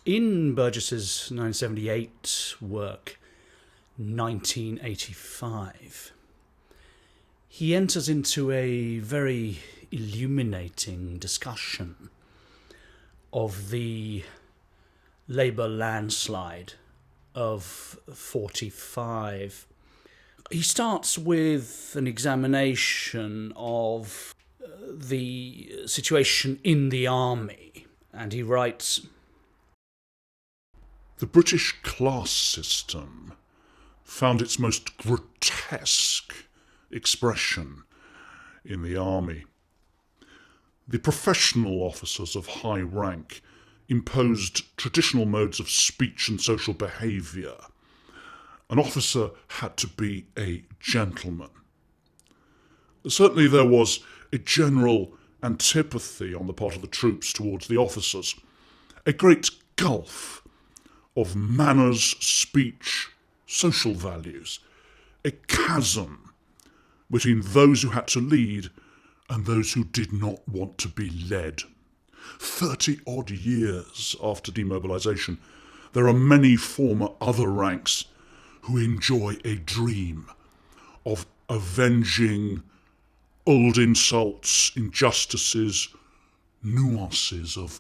in Burgess's 1978 work, 1985, he enters into a very illuminating discussion of the Labour landslide of 45. He starts with an examination of the situation in the army, and he writes, "The British class system found its most grotesque expression in the army. The professional officers of high rank imposed traditional modes of speech and social behaviour. An officer had to be a gentleman. Certainly there was a general antipathy on the part of the troops towards the officers, a great gulf of manners, speech, social values, a chasm between those who had to lead and those who did not want to be led. 30-odd years after demobilisation, there are many former other ranks who enjoy a dream of avenging old insults, injustices, nuances of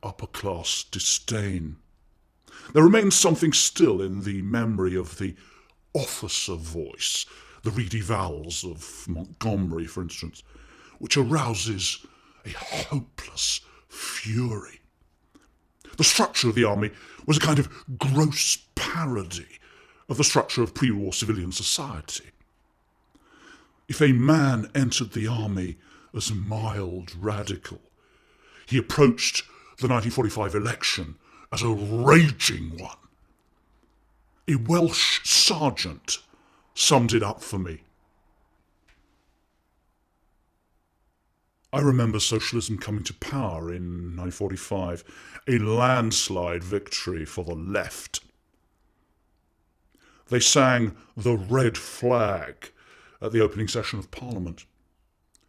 upper-class disdain. There remains something still in the memory of the officer voice, the reedy vowels of Montgomery, for instance, which arouses a hopeless fury. The structure of the army was a kind of gross parody of the structure of pre-war civilian society. If a man entered the army as a mild radical, he approached the 1945 election as a raging one. A Welsh sergeant summed it up for me. I remember socialism coming to power in 1945, a landslide victory for the left. They sang the red flag at the opening session of Parliament.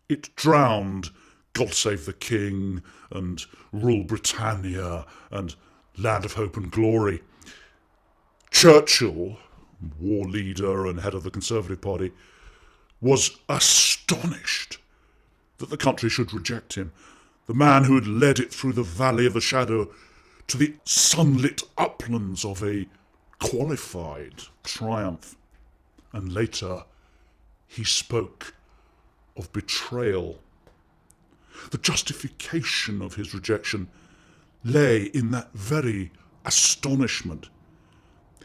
It drowned God Save the King and Rule Britannia and Land of Hope and Glory. Churchill, war leader and head of the Conservative Party, was astonished that the country should reject him, the man who had led it through the valley of the shadow to the sunlit uplands of a qualified triumph. And later, he spoke of betrayal. The justification of his rejection lay in that very astonishment.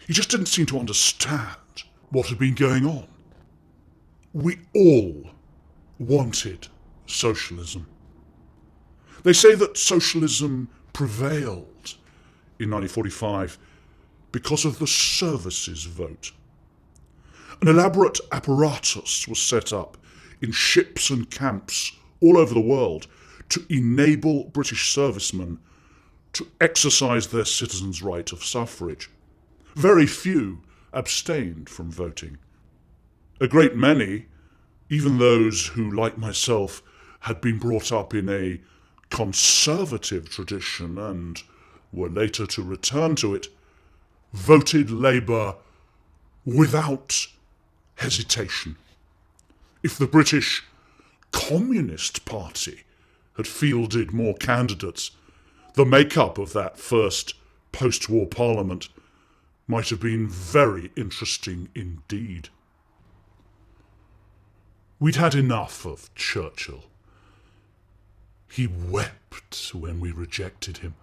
He just didn't seem to understand what had been going on. We all wanted socialism. They say that socialism prevailed in 1945 because of the services vote. An elaborate apparatus was set up in ships and camps all over the world to enable British servicemen to exercise their citizens' right of suffrage. Very few abstained from voting. A great many, even those who, like myself, had been brought up in a conservative tradition and were later to return to it, voted Labour without hesitation. If the British Communist Party had fielded more candidates, the make-up of that first post-war parliament might have been very interesting indeed. We'd had enough of Churchill. He wept when we rejected him.